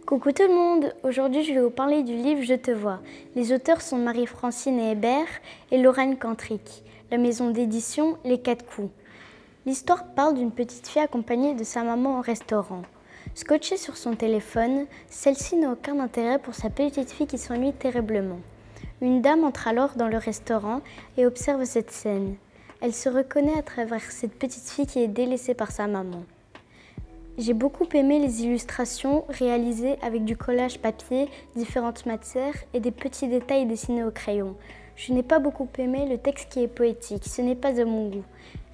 Coucou tout le monde, aujourd'hui je vais vous parler du livre Je te vois. Les auteurs sont Marie-Francine Hébert et Lorraine Cantric. La maison d'édition Les 4 coups. L'histoire parle d'une petite fille accompagnée de sa maman au restaurant. Scotchée sur son téléphone, celle-ci n'a aucun intérêt pour sa petite fille qui s'ennuie terriblement. Une dame entre alors dans le restaurant et observe cette scène. Elle se reconnaît à travers cette petite fille qui est délaissée par sa maman. J'ai beaucoup aimé les illustrations réalisées avec du collage papier, différentes matières et des petits détails dessinés au crayon. Je n'ai pas beaucoup aimé le texte qui est poétique, ce n'est pas de mon goût.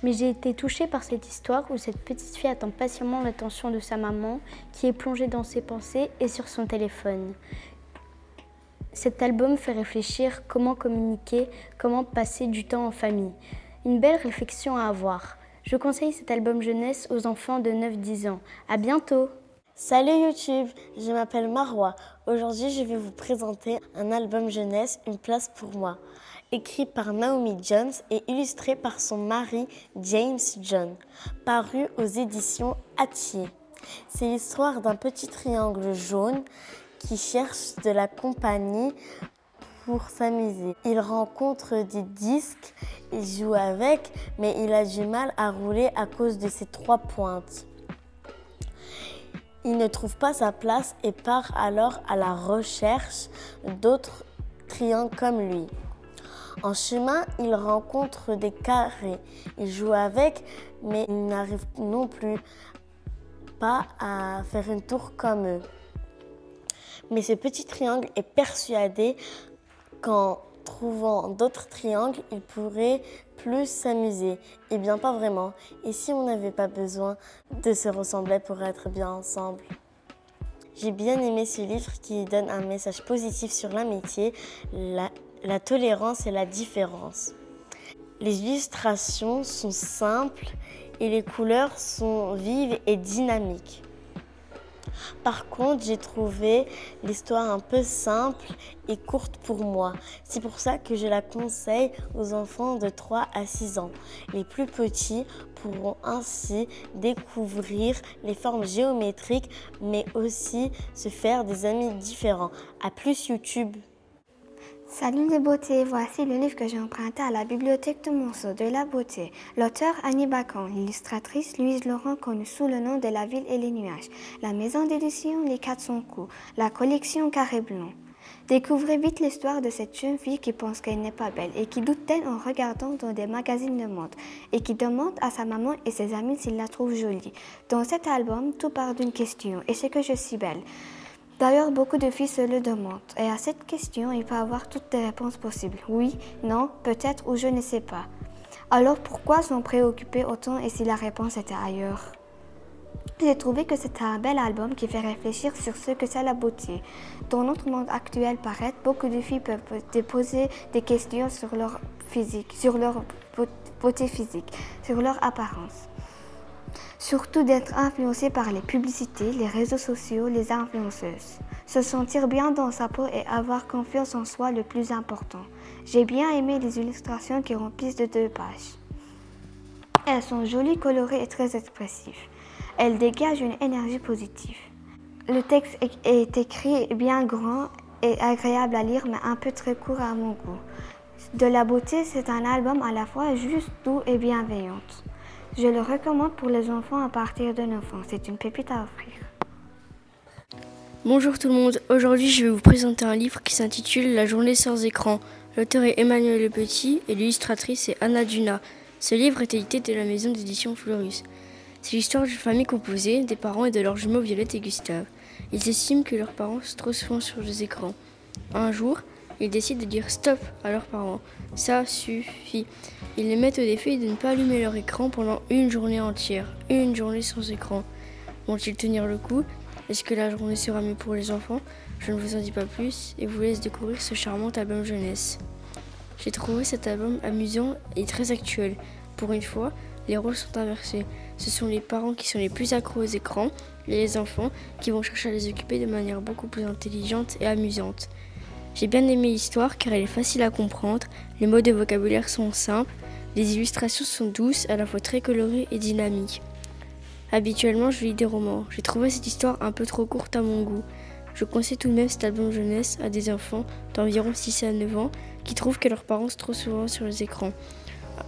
Mais j'ai été touchée par cette histoire où cette petite fille attend patiemment l'attention de sa maman qui est plongée dans ses pensées et sur son téléphone. Cet album fait réfléchir comment communiquer, comment passer du temps en famille. Une belle réflexion à avoir. Je conseille cet album jeunesse aux enfants de 9-10 ans. À bientôt! Salut YouTube, je m'appelle Marwa. Aujourd'hui, je vais vous présenter un album jeunesse, Une place pour moi, écrit par Naomi Jones et illustré par son mari James John, paru aux éditions Hatier. C'est l'histoire d'un petit triangle jaune qui cherche de la compagnie pour s'amuser. Il rencontre des disques, il joue avec, mais il a du mal à rouler à cause de ses 3 pointes. Il ne trouve pas sa place et part alors à la recherche d'autres triangles comme lui. En chemin, il rencontre des carrés. Il joue avec, mais il n'arrive non plus pas à faire une tour comme eux. Mais ce petit triangle est persuadé qu'en trouvant d'autres triangles, il pourrait plus s'amuser. Eh bien, pas vraiment. Et si on n'avait pas besoin de se ressembler pour être bien ensemble? J'ai bien aimé ce livre qui donne un message positif sur l'amitié, la tolérance et la différence. Les illustrations sont simples et les couleurs sont vives et dynamiques. Par contre, j'ai trouvé l'histoire un peu simple et courte pour moi. C'est pour ça que je la conseille aux enfants de 3 à 6 ans. Les plus petits pourront ainsi découvrir les formes géométriques, mais aussi se faire des amis différents. À plus YouTube! Salut les beautés, voici le livre que j'ai emprunté à la bibliothèque de Monceau, de la beauté. L'auteur Annie Bacon, l'illustratrice Louise Laurent, connue sous le nom de La ville et les nuages. La maison d'édition Les 400 coups, la collection Carré Blanc. Découvrez vite l'histoire de cette jeune fille qui pense qu'elle n'est pas belle et qui doute d'elle en regardant dans des magazines de mode et qui demande à sa maman et ses amis s'ils la trouvent jolie. Dans cet album, tout part d'une question, est-ce que je suis belle? D'ailleurs, beaucoup de filles se le demandent. Et à cette question, il peut y avoir toutes les réponses possibles. Oui, non, peut-être ou je ne sais pas. Alors pourquoi s'en préoccuper autant et si la réponse était ailleurs? J'ai trouvé que c'était un bel album qui fait réfléchir sur ce que c'est la beauté. Dans notre monde actuel, paraît, beaucoup de filles peuvent poser des questions sur leur physique, sur leur beauté physique, sur leur apparence. Surtout d'être influencé par les publicités, les réseaux sociaux, les influenceuses. Se sentir bien dans sa peau et avoir confiance en soi le plus important. J'ai bien aimé les illustrations qui remplissent de 2 pages. Elles sont jolies, colorées et très expressives. Elles dégagent une énergie positive. Le texte est écrit bien grand et agréable à lire, mais un peu très court à mon goût. De la beauté, c'est un album à la fois juste, doux et bienveillant. Je le recommande pour les enfants à partir de 9 ans. C'est une pépite à offrir. Bonjour tout le monde, aujourd'hui je vais vous présenter un livre qui s'intitule La journée sans écran. L'auteur est Emmanuel Le Petit et l'illustratrice est Anna Duna. Ce livre est édité de la maison d'édition Fleurus. C'est l'histoire d'une famille composée des parents et de leurs jumeaux Violette et Gustave. Ils estiment que leurs parents sont trop souvent sur les écrans. Un jour, ils décident de dire stop à leurs parents. Ça suffit. Ils les mettent au défi de ne pas allumer leur écran pendant une journée entière. Une journée sans écran. Vont-ils tenir le coup? Est-ce que la journée sera mieux pour les enfants? Je ne vous en dis pas plus et vous laisse découvrir ce charmant album jeunesse. J'ai trouvé cet album amusant et très actuel. Pour une fois, les rôles sont inversés. Ce sont les parents qui sont les plus accros aux écrans et les enfants qui vont chercher à les occuper de manière beaucoup plus intelligente et amusante. J'ai bien aimé l'histoire car elle est facile à comprendre, les mots de vocabulaire sont simples, les illustrations sont douces, à la fois très colorées et dynamiques. Habituellement, je lis des romans. J'ai trouvé cette histoire un peu trop courte à mon goût. Je conseille tout de même cet album jeunesse à des enfants d'environ 6 à 9 ans qui trouvent que leurs parents sont trop souvent sur les écrans.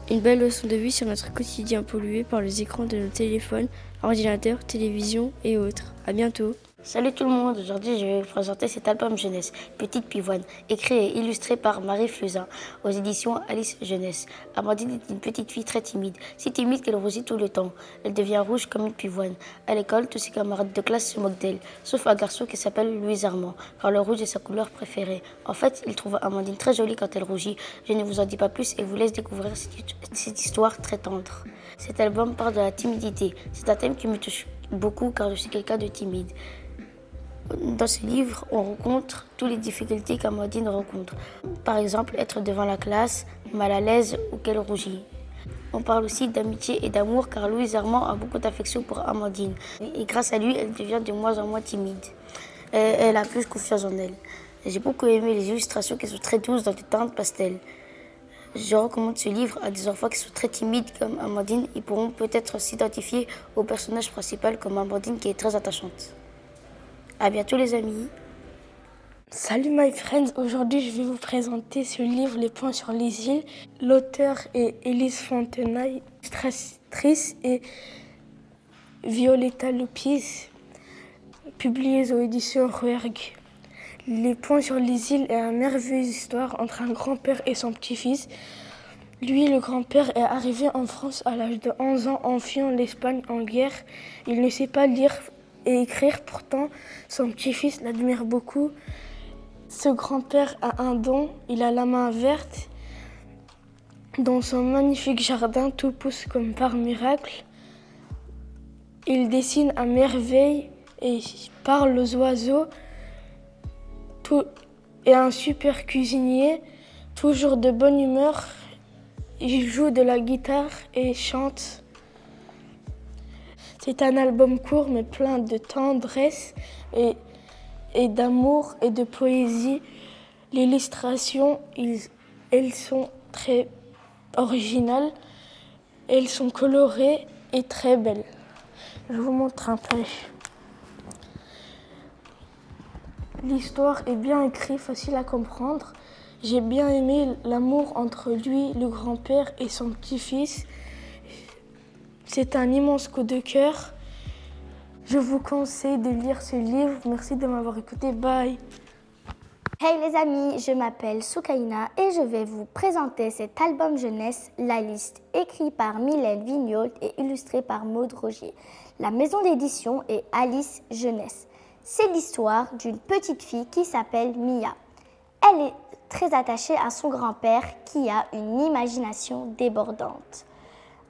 Une belle leçon de vie sur notre quotidien pollué par les écrans de nos téléphones, ordinateurs, télévisions et autres. À bientôt. Salut tout le monde, aujourd'hui je vais vous présenter cet album jeunesse, Petite Pivoine, écrit et illustré par Marie Fusain, aux éditions Alice Jeunesse. Amandine est une petite fille très timide, si timide qu'elle rougit tout le temps. Elle devient rouge comme une pivoine. À l'école, tous ses camarades de classe se moquent d'elle, sauf un garçon qui s'appelle Louis Armand, car le rouge est sa couleur préférée. En fait, il trouve Amandine très jolie quand elle rougit. Je ne vous en dis pas plus et vous laisse découvrir cette histoire très tendre. Cet album parle de la timidité. C'est un thème qui me touche beaucoup car je suis quelqu'un de timide. Dans ce livre, on rencontre toutes les difficultés qu'Amandine rencontre. Par exemple, être devant la classe, mal à l'aise ou qu'elle rougit. On parle aussi d'amitié et d'amour car Louise Armand a beaucoup d'affection pour Amandine. Et grâce à lui, elle devient de moins en moins timide. Elle a plus confiance en elle. J'ai beaucoup aimé les illustrations qui sont très douces dans des teintes pastel. Je recommande ce livre à des enfants qui sont très timides comme Amandine. Ils pourront peut-être s'identifier au personnage principal comme Amandine qui est très attachante. À bientôt les amis. Salut my friends, aujourd'hui je vais vous présenter ce livre Les Points sur les îles. L'auteur est Élise Fontenay, illustratrice et Violetta Lopez, publié aux éditions Rouergue. Les Points sur les îles est une merveilleuse histoire entre un grand-père et son petit-fils. Lui, le grand-père, est arrivé en France à l'âge de 11 ans en fuyant l'Espagne en guerre. Il ne sait pas lire et écrire, pourtant son petit-fils l'admire beaucoup. Ce grand-père a un don, il a la main verte. Dans son magnifique jardin, tout pousse comme par miracle. Il dessine à merveille et parle aux oiseaux. Tout est un super cuisinier, toujours de bonne humeur. Il joue de la guitare et chante. C'est un album court mais plein de tendresse et d'amour et de poésie. Les illustrations, elles sont très originales, elles sont colorées et très belles. Je vous montre un peu. L'histoire est bien écrite, facile à comprendre. J'ai bien aimé l'amour entre lui, le grand-père, et son petit-fils. C'est un immense coup de cœur. Je vous conseille de lire ce livre. Merci de m'avoir écouté. Bye. Hey les amis, je m'appelle Soukaina et je vais vous présenter cet album jeunesse, La Liste, écrit par Mylène Vignaud et illustré par Maud Rogier. La maison d'édition est Alice Jeunesse. C'est l'histoire d'une petite fille qui s'appelle Mia. Elle est très attachée à son grand-père qui a une imagination débordante.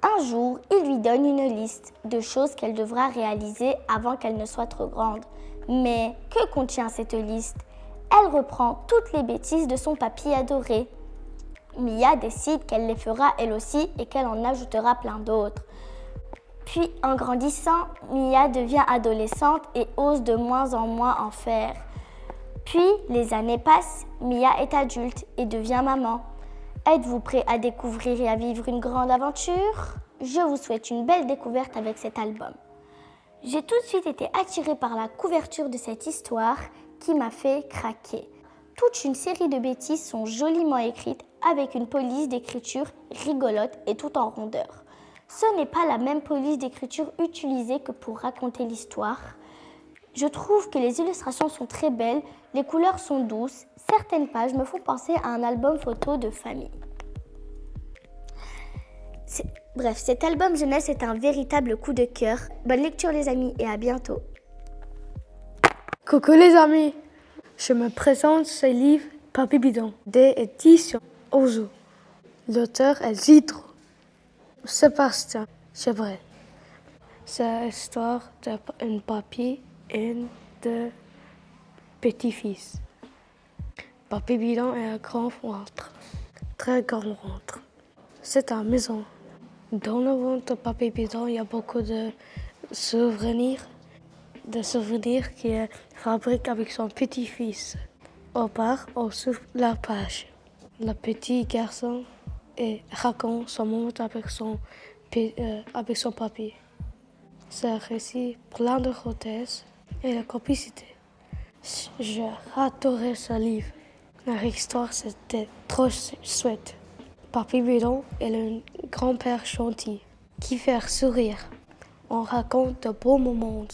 Un jour, il lui donne une liste de choses qu'elle devra réaliser avant qu'elle ne soit trop grande. Mais que contient cette liste ? Elle reprend toutes les bêtises de son papy adoré. Mia décide qu'elle les fera elle aussi et qu'elle en ajoutera plein d'autres. Puis, en grandissant, Mia devient adolescente et ose de moins en moins en faire. Puis, les années passent, Mia est adulte et devient maman. Êtes-vous prêt à découvrir et à vivre une grande aventure ? Je vous souhaite une belle découverte avec cet album. J'ai tout de suite été attirée par la couverture de cette histoire qui m'a fait craquer. Toute une série de bêtises sont joliment écrites avec une police d'écriture rigolote et tout en rondeur. Ce n'est pas la même police d'écriture utilisée que pour raconter l'histoire. Je trouve que les illustrations sont très belles, les couleurs sont douces, certaines pages me font penser à un album photo de famille. Bref, cet album jeunesse est un véritable coup de cœur. Bonne lecture les amis et à bientôt. Coucou les amis, je me présente ce livre Papy Bidon des éditions Ozo. L'auteur est Zidro Sébastien Chevrel. C'est l'histoire d'un papy et de petit-fils. Papy Bidon est un grand ventre, très grand ventre. C'est une maison. Dans le ventre de Papy Bidon, il y a beaucoup de souvenirs qu'il fabrique avec son petit-fils. Au bar, on souffle la page. Le petit garçon raconte son moment avec son papy. C'est un récit plein de rudesse et de complicité. Je adorais ce livre. Leur histoire, c'était trop chouette. Papy Bidon est un grand-père gentil qui fait sourire. On raconte de beaux moments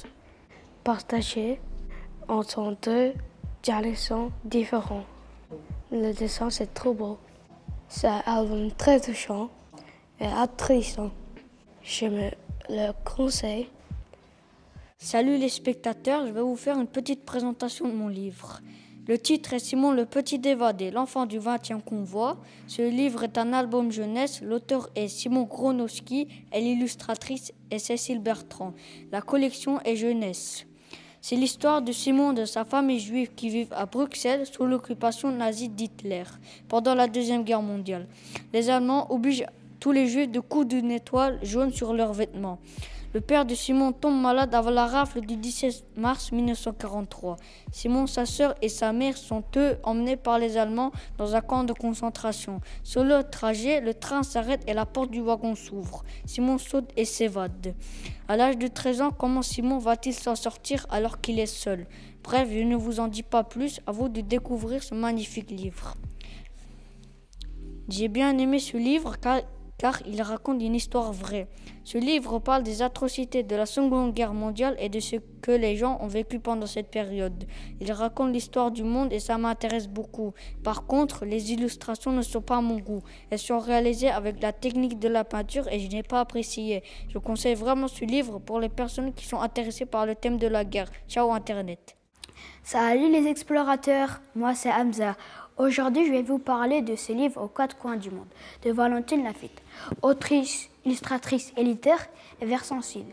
partagés entre deux générations différentes. Le dessin, c'est trop beau. C'est un album très touchant et attristant. Je me le conseille. Salut les spectateurs, je vais vous faire une petite présentation de mon livre. Le titre est Simon le Petit Dévadé, l'enfant du 20e convoi. Ce livre est un album jeunesse. L'auteur est Simon Gronowski et l'illustratrice est Cécile Bertrand. La collection est jeunesse. C'est l'histoire de Simon et de sa famille juive qui vivent à Bruxelles sous l'occupation nazie d'Hitler pendant la Deuxième Guerre mondiale. Les Allemands obligent tous les juifs de coudre une étoile jaune sur leurs vêtements. Le père de Simon tombe malade avant la rafle du 17 mars 1943. Simon, sa sœur et sa mère sont eux emmenés par les Allemands dans un camp de concentration. Sur le trajet, le train s'arrête et la porte du wagon s'ouvre. Simon saute et s'évade. À l'âge de 13 ans, comment Simon va-t-il s'en sortir alors qu'il est seul? Bref, je ne vous en dis pas plus, à vous de découvrir ce magnifique livre. J'ai bien aimé ce livre car il raconte une histoire vraie. Ce livre parle des atrocités de la Seconde Guerre mondiale et de ce que les gens ont vécu pendant cette période. Il raconte l'histoire du monde et ça m'intéresse beaucoup. Par contre, les illustrations ne sont pas à mon goût. Elles sont réalisées avec la technique de la peinture et je n'ai pas apprécié. Je conseille vraiment ce livre pour les personnes qui sont intéressées par le thème de la guerre. Ciao Internet. Salut les explorateurs, moi c'est Hamza. Aujourd'hui, je vais vous parler de ce livre aux quatre coins du monde, de Valentine Laffitte, autrice, illustratrice et littéraire et vers sensible.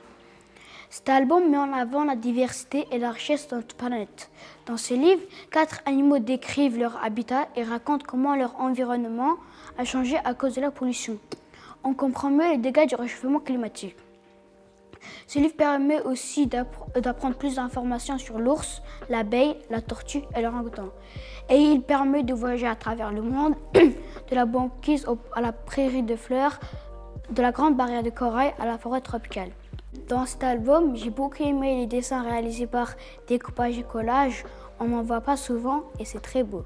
Cet album met en avant la diversité et la richesse de notre planète. Dans ce livre, 4 animaux décrivent leur habitat et racontent comment leur environnement a changé à cause de la pollution. On comprend mieux les dégâts du réchauffement climatique. Ce livre permet aussi d'apprendre plus d'informations sur l'ours, l'abeille, la tortue et l'orang-outan. Et il permet de voyager à travers le monde, de la banquise à la prairie de fleurs, de la grande barrière de corail à la forêt tropicale. Dans cet album, j'ai beaucoup aimé les dessins réalisés par découpage et collage. On n'en voit pas souvent et c'est très beau.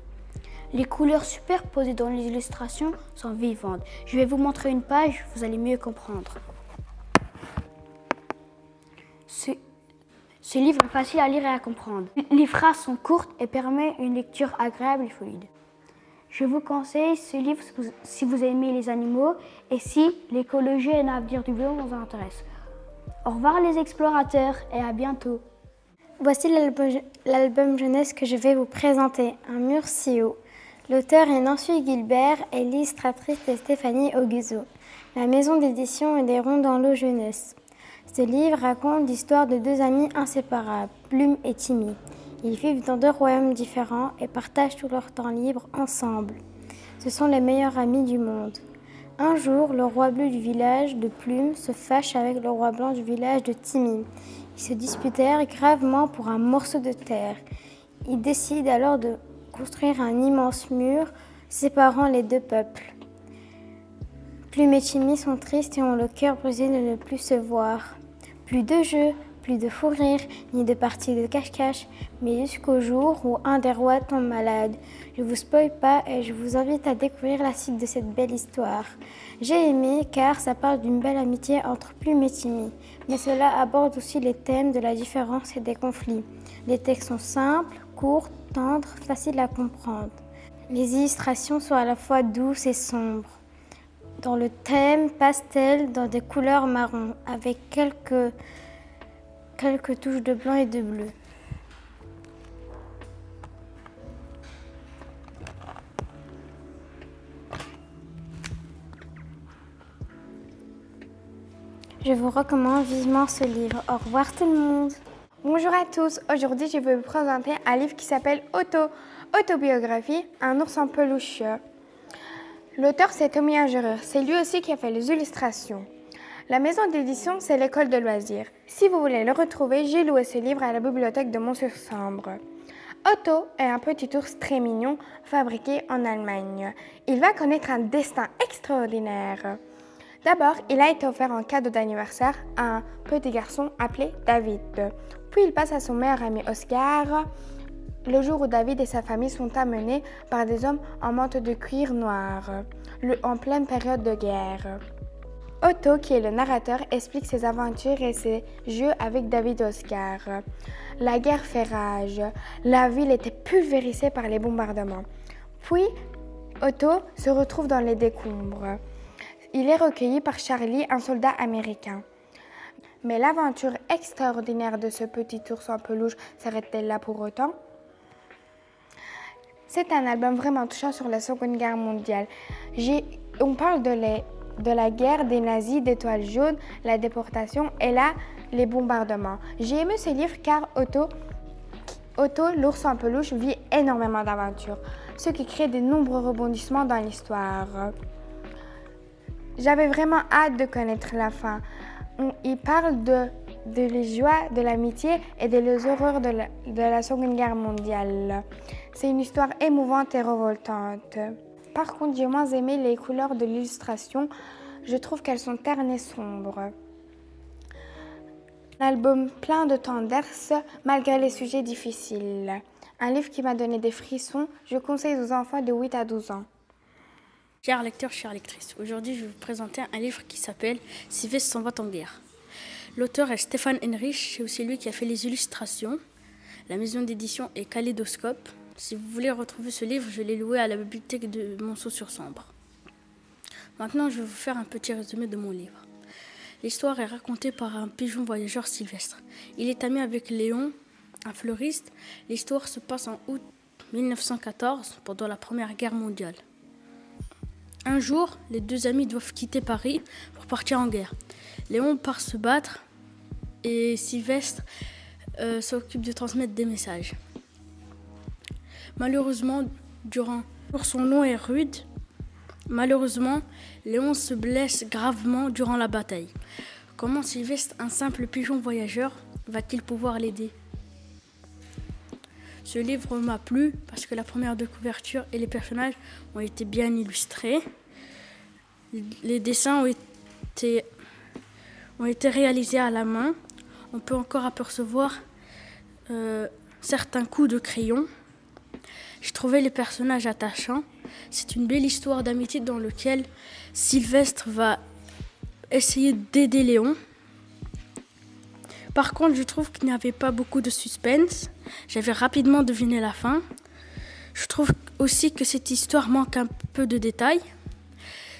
Les couleurs superposées dans les illustrations sont vivantes. Je vais vous montrer une page, vous allez mieux comprendre. Ce livre est facile à lire et à comprendre. Les phrases sont courtes et permettent une lecture agréable et fluide. Je vous conseille ce livre si vous aimez les animaux et si l'écologie et l'avenir du vivant vous intéressent. Au revoir les explorateurs et à bientôt. Voici l'album jeunesse que je vais vous présenter, Un mur si haut. L'auteur est Nancy Gilbert et l'illustratrice est Stéphanie Auguzo. La maison d'édition est des Ronds dans l'eau jeunesse. Ce livre raconte l'histoire de deux amis inséparables, Plume et Timmy. Ils vivent dans 2 royaumes différents et partagent tout leur temps libre ensemble. Ce sont les meilleurs amis du monde. Un jour, le roi bleu du village de Plume se fâche avec le roi blanc du village de Timmy. Ils se disputèrent gravement pour un morceau de terre. Ils décident alors de construire un immense mur séparant les 2 peuples. Plume et Timmy sont tristes et ont le cœur brisé de ne plus se voir. Plus de jeux, plus de fou rire, ni de parties de cache-cache, mais jusqu'au jour où un des rois tombe malade. Je vous spoil pas et je vous invite à découvrir la suite de cette belle histoire. J'ai aimé car ça parle d'une belle amitié entre Plume et Timmy, mais cela aborde aussi les thèmes de la différence et des conflits. Les textes sont simples, courts, tendres, faciles à comprendre. Les illustrations sont à la fois douces et sombres. Dans le thème pastel, dans des couleurs marron, avec quelques touches de blanc et de bleu. Je vous recommande vivement ce livre. Au revoir tout le monde. Bonjour à tous, aujourd'hui je vais vous présenter un livre qui s'appelle Autobiographie, un ours en peluche. L'auteur c'est Tommy Ingereur, c'est lui aussi qui a fait les illustrations. La maison d'édition c'est l'école de loisirs. Si vous voulez le retrouver, j'ai loué ce livre à la bibliothèque de Mont-sur-Sambre. Otto est un petit ours très mignon fabriqué en Allemagne. Il va connaître un destin extraordinaire. D'abord, il a été offert en cadeau d'anniversaire à un petit garçon appelé David. Puis il passe à son meilleur ami Oscar. le jour où David et sa famille sont amenés par des hommes en manteau de cuir noir, en pleine période de guerre. Otto, qui est le narrateur, explique ses aventures et ses jeux avec David Oscar. La guerre fait rage. La ville était pulvérisée par les bombardements. Puis, Otto se retrouve dans les décombres. Il est recueilli par Charlie, un soldat américain. Mais l'aventure extraordinaire de ce petit ours en peluche s'arrête-t-elle là pour autant? C'est un album vraiment touchant sur la Seconde Guerre mondiale. On parle de la guerre des nazis, des toiles jaunes, la déportation et là, les bombardements. J'ai aimé ce livre car Otto, l'ours en peluche, vit énormément d'aventures, ce qui crée de nombreux rebondissements dans l'histoire. J'avais vraiment hâte de connaître la fin. Il parle de les joies, de l'amitié et des horreurs de la Seconde Guerre mondiale. C'est une histoire émouvante et révoltante. Par contre, j'ai moins aimé les couleurs de l'illustration. Je trouve qu'elles sont ternes et sombres. Un album plein de tendresse malgré les sujets difficiles. Un livre qui m'a donné des frissons. Je conseille aux enfants de 8 à 12 ans. Chers lecteurs, chères lectrices, aujourd'hui je vais vous présenter un livre qui s'appelle « Sylvestre s'en va en guerre ». L'auteur est Stéphane Henrich, c'est aussi lui qui a fait les illustrations. La maison d'édition est Kaléidoscope. Si vous voulez retrouver ce livre, je l'ai loué à la bibliothèque de Monceau-sur-Sambre. Maintenant, je vais vous faire un petit résumé de mon livre. L'histoire est racontée par un pigeon voyageur Sylvestre. Il est ami avec Léon, un fleuriste. L'histoire se passe en août 1914, pendant la Première Guerre mondiale. Un jour, les deux amis doivent quitter Paris pour partir en guerre. Léon part se battre et Sylvestre s'occupe de transmettre des messages. Malheureusement, son nom est rude. Malheureusement, Léon se blesse gravement durant la bataille. Comment Sylvestre, un simple pigeon voyageur, va-t-il pouvoir l'aider? Ce livre m'a plu parce que la première de couverture et les personnages ont été bien illustrés. Les dessins ont été réalisés à la main. On peut encore apercevoir certains coups de crayon. J'ai trouvé les personnages attachants. C'est une belle histoire d'amitié dans laquelle Sylvestre va essayer d'aider Léon. Par contre, je trouve qu'il n'y avait pas beaucoup de suspense. J'avais rapidement deviné la fin. Je trouve aussi que cette histoire manque un peu de détails.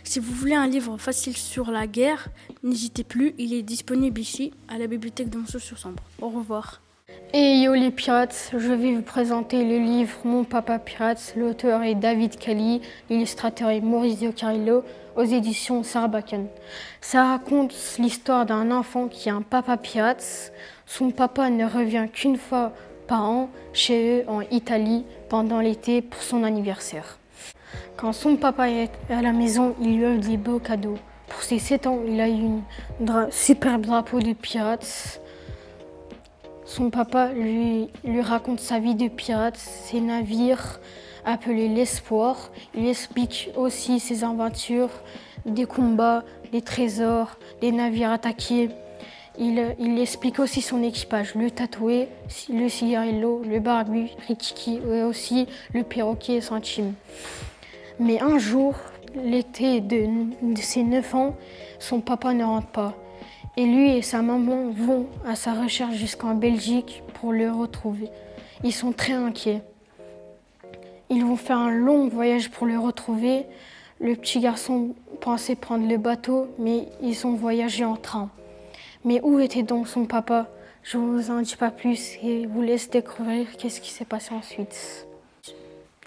Si vous voulez un livre facile sur la guerre, n'hésitez plus, il est disponible ici, à la bibliothèque de Monceau-sur-Sambre. Au revoir. Et yo les pirates, je vais vous présenter le livre Mon Papa Pirate. L'auteur est David Kelly, l'illustrateur est Maurizio Carillo, aux éditions Sarbacane. Ça raconte l'histoire d'un enfant qui a un papa pirate. Son papa ne revient qu'une fois par an chez eux en Italie pendant l'été pour son anniversaire. Quand son papa est à la maison, il lui offre des beaux cadeaux. Pour ses 7 ans, il a eu un superbe drapeau de pirate. Son papa lui raconte sa vie de pirate, ses navires appelés l'Espoir. Il explique aussi ses aventures, des combats, des trésors, des navires attaqués. Il explique aussi son équipage, le tatoué, le cigarillo, le barbu, Rikiki et aussi le perroquet Sanchim. Mais un jour, l'été de ses 9 ans, son papa ne rentre pas. Et lui et sa maman vont à sa recherche jusqu'en Belgique pour le retrouver. Ils sont très inquiets. Ils vont faire un long voyage pour le retrouver. Le petit garçon pensait prendre le bateau, mais ils ont voyagé en train. Mais où était donc son papa? Je ne vous en dis pas plus et vous laisse découvrir qu'est-ce qui s'est passé ensuite.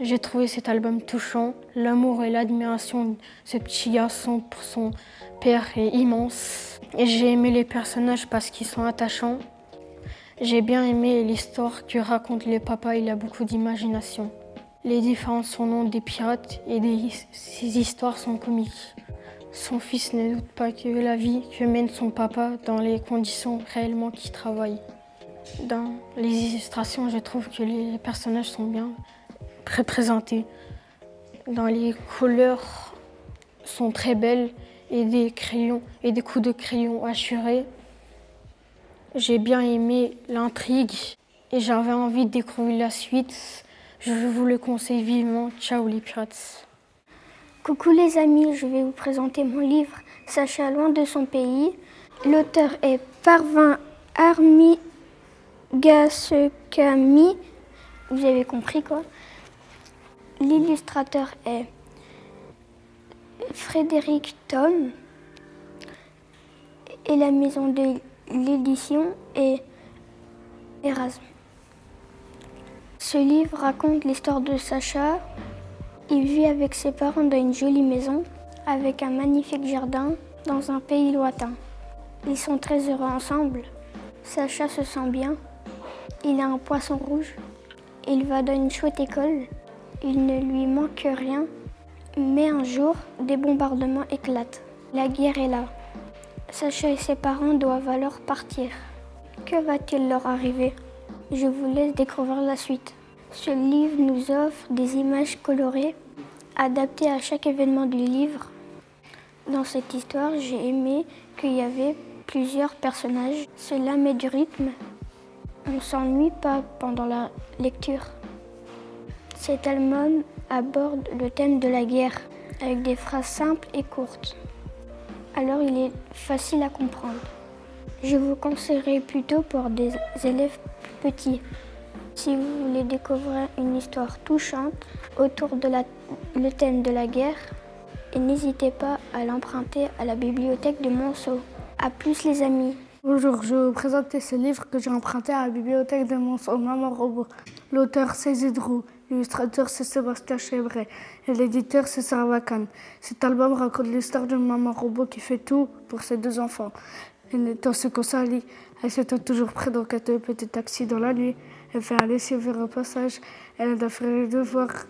J'ai trouvé cet album touchant. L'amour et l'admiration de ce petit garçon pour son père est immense. Et j'ai aimé les personnages parce qu'ils sont attachants. J'ai bien aimé l'histoire que raconte le papa, il a beaucoup d'imagination. Les différents surnoms des pirates et ces histoires sont comiques. Son fils ne doute pas que la vie que mène son papa dans les conditions réellement qu'il travaille. Dans les illustrations, je trouve que les personnages sont bien représentés. Dans les couleurs sont très belles et des crayons et des coups de crayon assurés. J'ai bien aimé l'intrigue et j'avais envie de découvrir la suite. Je vous le conseille vivement. Ciao les pirates. Coucou les amis, je vais vous présenter mon livre Sacha loin de son pays. L'auteur est Parvin Armigasekami. Vous avez compris quoi? L'illustrateur est Frédéric Thom. Et la maison de l'édition est Erasme. Ce livre raconte l'histoire de Sacha. Il vit avec ses parents dans une jolie maison, avec un magnifique jardin, dans un pays lointain. Ils sont très heureux ensemble. Sacha se sent bien. Il a un poisson rouge. Il va dans une chouette école. Il ne lui manque rien. Mais un jour, des bombardements éclatent. La guerre est là. Sacha et ses parents doivent alors partir. Que va-t-il leur arriver? Je vous laisse découvrir la suite. Ce livre nous offre des images colorées, adaptées à chaque événement du livre. Dans cette histoire, j'ai aimé qu'il y avait plusieurs personnages. Cela met du rythme. On ne s'ennuie pas pendant la lecture. Cet album aborde le thème de la guerre, avec des phrases simples et courtes. Alors il est facile à comprendre. Je vous conseillerais plutôt pour des élèves plus petits. Si vous voulez découvrir une histoire touchante autour de le thème de la guerre, et n'hésitez pas à l'emprunter à la bibliothèque de Monceau. A plus les amis. Bonjour, je vais vous présenter ce livre que j'ai emprunté à la bibliothèque de Monceau, Maman Robot. L'auteur c'est Zidrou, l'illustrateur c'est Sébastien Chebret et l'éditeur c'est Sarbacane. Cet album raconte l'histoire d'une maman robot qui fait tout pour ses deux enfants. Elle étant ce qu'on s'allie, elle se tient toujours près d'un petit taxi dans la nuit. Elle fait un lessive vers un passage, elle aide à faire les devoirs.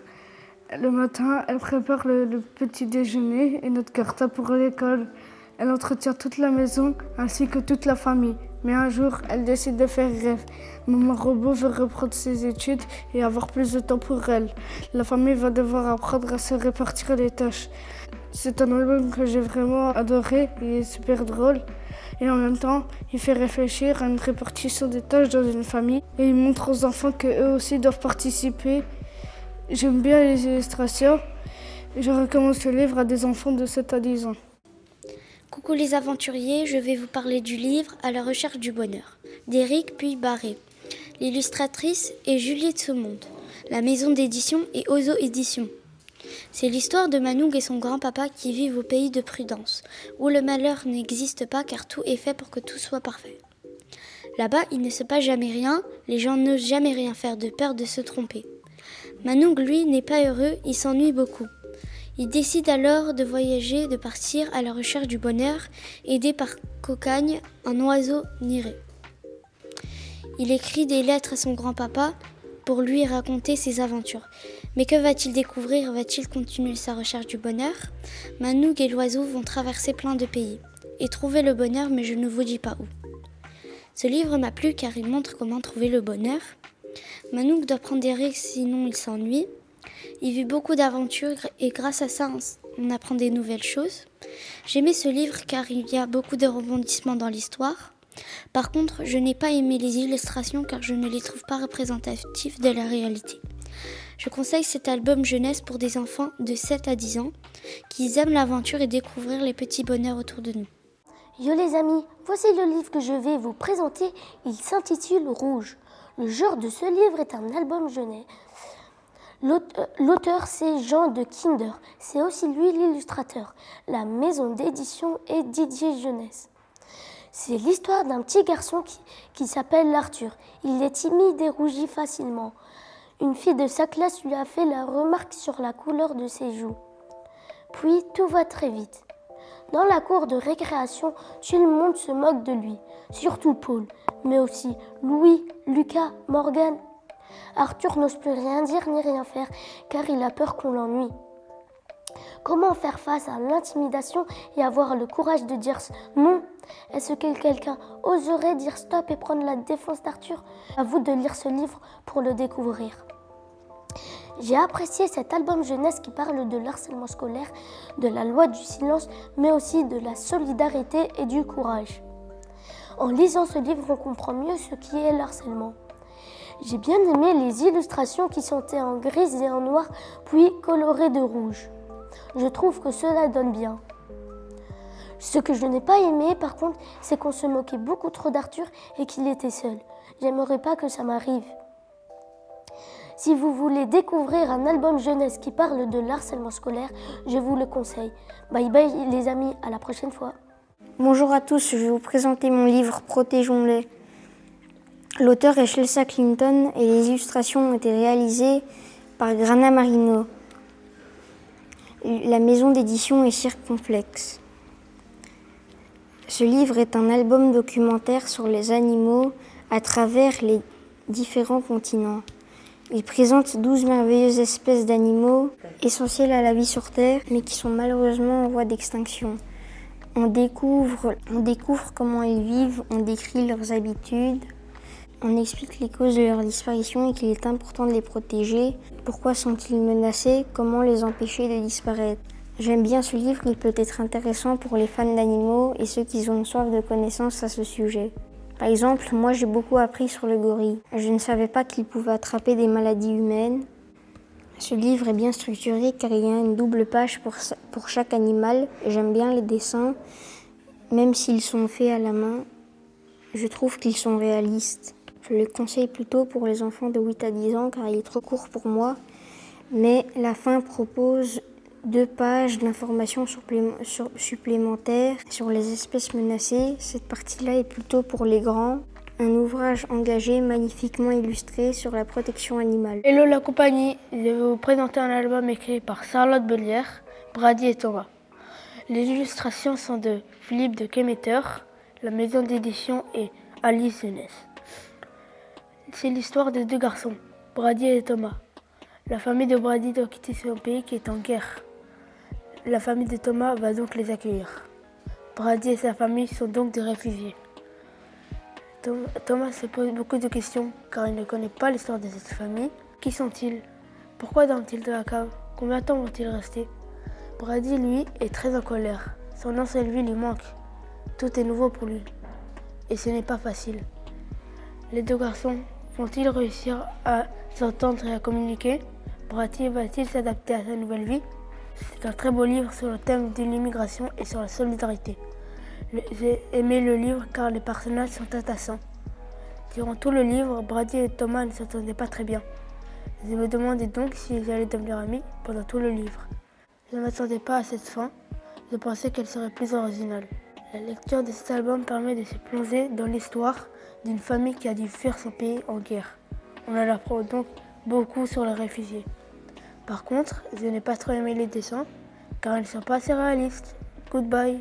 Le matin, elle prépare le petit déjeuner et notre cartable pour l'école. Elle entretient toute la maison ainsi que toute la famille. Mais un jour, elle décide de faire rêve. Maman Robot veut reprendre ses études et avoir plus de temps pour elle. La famille va devoir apprendre à se répartir les tâches. C'est un album que j'ai vraiment adoré, il est super drôle. Et en même temps, il fait réfléchir à une répartition des tâches dans une famille. Et il montre aux enfants qu'eux aussi doivent participer. J'aime bien les illustrations. Je recommande ce livre à des enfants de 7 à 10 ans. Coucou les aventuriers, je vais vous parler du livre À la recherche du bonheur, d'Éric Puybarré. L'illustratrice est Juliette Semonde. La maison d'édition est Ozo Édition. C'est l'histoire de Manoug et son grand-papa qui vivent au pays de Prudence, où le malheur n'existe pas car tout est fait pour que tout soit parfait. Là-bas, il ne se passe jamais rien, les gens n'osent jamais rien faire de peur de se tromper. Manoug, lui, n'est pas heureux, il s'ennuie beaucoup. Il décide alors de voyager, de partir à la recherche du bonheur, aidé par Cocagne, un oiseau niré. Il écrit des lettres à son grand-papa pour lui raconter ses aventures. Mais que va-t-il découvrir? Va-t-il continuer sa recherche du bonheur? Manoug et l'oiseau vont traverser plein de pays et trouver le bonheur, mais je ne vous dis pas où. Ce livre m'a plu car il montre comment trouver le bonheur. Manoug doit prendre des risques sinon il s'ennuie. Il vit beaucoup d'aventures et grâce à ça, on apprend des nouvelles choses. J'aimais ce livre car il y a beaucoup de rebondissements dans l'histoire. Par contre, je n'ai pas aimé les illustrations car je ne les trouve pas représentatives de la réalité. Je conseille cet album jeunesse pour des enfants de 7 à 10 ans qui aiment l'aventure et découvrir les petits bonheurs autour de nous. Yo les amis, voici le livre que je vais vous présenter. Il s'intitule Rouge. Le genre de ce livre est un album jeunesse. L'auteur, c'est Jean de Kinder. C'est aussi lui l'illustrateur. La maison d'édition est Didier Jeunesse. C'est l'histoire d'un petit garçon qui s'appelle Arthur. Il est timide et rougit facilement. Une fille de sa classe lui a fait la remarque sur la couleur de ses joues. Puis tout va très vite. Dans la cour de récréation, tout le monde se moque de lui. Surtout Paul, mais aussi Louis, Lucas, Morgane. Arthur n'ose plus rien dire ni rien faire car il a peur qu'on l'ennuie. Comment faire face à l'intimidation et avoir le courage de dire non? Est-ce que quelqu'un oserait dire stop et prendre la défense d'Arthur? À vous de lire ce livre pour le découvrir. J'ai apprécié cet album jeunesse qui parle de l'harcèlement scolaire, de la loi du silence, mais aussi de la solidarité et du courage. En lisant ce livre, on comprend mieux ce qui est le harcèlement. J'ai bien aimé les illustrations qui sont en gris et en noir, puis colorées de rouge. Je trouve que cela donne bien. Ce que je n'ai pas aimé, par contre, c'est qu'on se moquait beaucoup trop d'Arthur et qu'il était seul. J'aimerais pas que ça m'arrive. Si vous voulez découvrir un album jeunesse qui parle de l'harcèlement scolaire, je vous le conseille. Bye bye les amis, à la prochaine fois. Bonjour à tous, je vais vous présenter mon livre Protégeons-les. L'auteur est Chelsea Clinton et les illustrations ont été réalisées par Grana Marino. La maison d'édition est Circonflexe. Ce livre est un album documentaire sur les animaux à travers les différents continents. Il présente 12 merveilleuses espèces d'animaux essentiels à la vie sur Terre, mais qui sont malheureusement en voie d'extinction. On découvre comment ils vivent, on décrit leurs habitudes, on explique les causes de leur disparition et qu'il est important de les protéger. Pourquoi sont-ils menacés? Comment les empêcher de disparaître? J'aime bien ce livre, il peut être intéressant pour les fans d'animaux et ceux qui ont une soif de connaissances à ce sujet. Par exemple, moi j'ai beaucoup appris sur le gorille. Je ne savais pas qu'il pouvait attraper des maladies humaines. Ce livre est bien structuré car il y a une double page pour chaque animal. J'aime bien les dessins, même s'ils sont faits à la main. Je trouve qu'ils sont réalistes. Je le conseille plutôt pour les enfants de 8 à 10 ans car il est trop court pour moi. Mais la fin propose 2 pages d'informations supplémentaires sur les espèces menacées. Cette partie-là est plutôt pour les grands. Un ouvrage engagé, magnifiquement illustré sur la protection animale. Hello la compagnie, je vais vous présenter un album écrit par Charlotte Bellière, Brady et Thomas. Les illustrations sont de Philippe de Kemeter, la maison d'édition et Alice Jeunesse. C'est l'histoire de 2 garçons, Brady et Thomas. La famille de Brady doit quitter son pays qui est en guerre. La famille de Thomas va donc les accueillir. Brady et sa famille sont donc des réfugiés. Thomas se pose beaucoup de questions car il ne connaît pas l'histoire de cette famille. Qui sont-ils? Pourquoi dorment-ils dans la cave? Combien de temps vont-ils rester? Brady, lui, est très en colère. Son ancienne vie lui manque. Tout est nouveau pour lui. Et ce n'est pas facile. Les 2 garçons vont-ils réussir à s'entendre et à communiquer? Brady va-t-il s'adapter à sa nouvelle vie? C'est un très beau livre sur le thème de l'immigration et sur la solidarité. J'ai aimé le livre car les personnages sont attachants. Durant tout le livre, Brady et Thomas ne s'entendaient pas très bien. Je me demandais donc s'ils allaient devenir amis pendant tout le livre. Je ne m'attendais pas à cette fin, je pensais qu'elle serait plus originale. La lecture de cet album permet de se plonger dans l'histoire d'une famille qui a dû fuir son pays en guerre. On en apprend donc beaucoup sur les réfugiés. Par contre, je n'ai pas trop aimé les dessins car ils ne sont pas assez réalistes. Goodbye.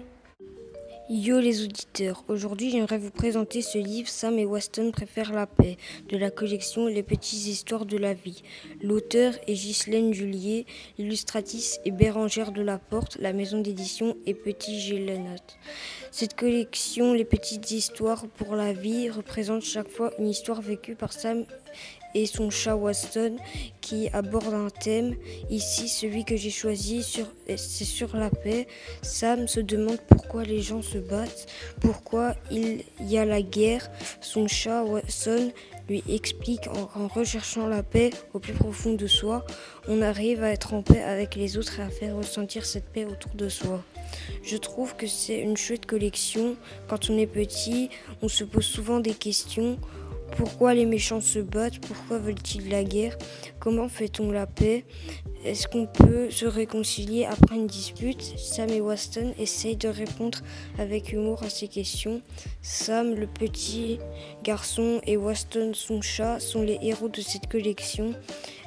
Yo les auditeurs, aujourd'hui j'aimerais vous présenter ce livre Sam et Waston préfèrent la paix de la collection Les petites histoires de la vie. L'auteur est Ghislaine Julier, l'illustratrice est Bérangère de la Porte, la maison d'édition est Petit Gélénote. Cette collection Les petites histoires pour la vie représente chaque fois une histoire vécue par Sam et son chat Waston qui aborde un thème. Ici, celui que j'ai choisi, c'est sur la paix. Sam se demande pourquoi les gens se battent, pourquoi il y a la guerre. Son chat Waston lui explique en recherchant la paix au plus profond de soi, on arrive à être en paix avec les autres et à faire ressentir cette paix autour de soi. Je trouve que c'est une chouette collection. Quand on est petit, on se pose souvent des questions. Pourquoi les méchants se battent? Pourquoi veulent-ils la guerre? Comment fait-on la paix? Est-ce qu'on peut se réconcilier après une dispute? Sam et Waston essayent de répondre avec humour à ces questions. Sam, le petit garçon, et Waston, son chat, sont les héros de cette collection.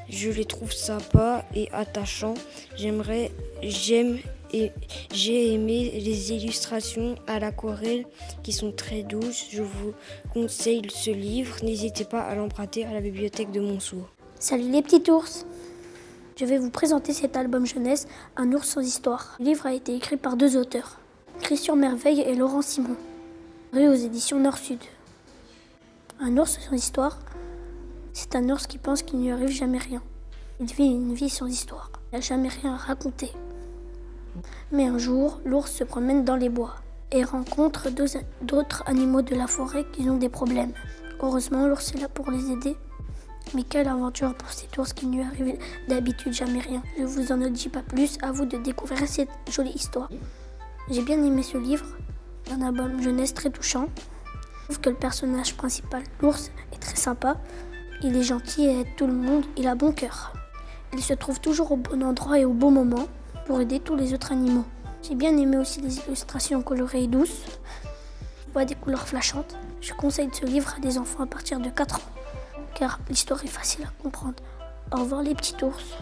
Je les trouve sympas et attachants. J'ai aimé les illustrations à l'aquarelle qui sont très douces. Je vous conseille ce livre. N'hésitez pas à l'emprunter à la bibliothèque de Monceau. Salut les petits ours! Je vais vous présenter cet album jeunesse, Un ours sans histoire. Le livre a été écrit par 2 auteurs, Christian Merveille et Laurent Simon, paru aux éditions Nord-Sud. Un ours sans histoire, c'est un ours qui pense qu'il ne lui arrive jamais rien. Il vit une vie sans histoire. Il n'a jamais rien à raconter. Mais un jour, l'ours se promène dans les bois et rencontre d'autres animaux de la forêt qui ont des problèmes. Heureusement, l'ours est là pour les aider. Mais quelle aventure pour cet ours qui ne lui arrive d'habitude jamais rien. Je vous en dis pas plus, à vous de découvrir cette jolie histoire. J'ai bien aimé ce livre, un album jeunesse très touchant. Je trouve que le personnage principal, l'ours, est très sympa. Il est gentil et aide tout le monde, il a bon cœur. Il se trouve toujours au bon endroit et au bon moment pour aider tous les autres animaux. J'ai bien aimé aussi les illustrations colorées et douces. On voit des couleurs flashantes. Je conseille ce livre à des enfants à partir de 4 ans, car l'histoire est facile à comprendre. Au revoir les petits ours.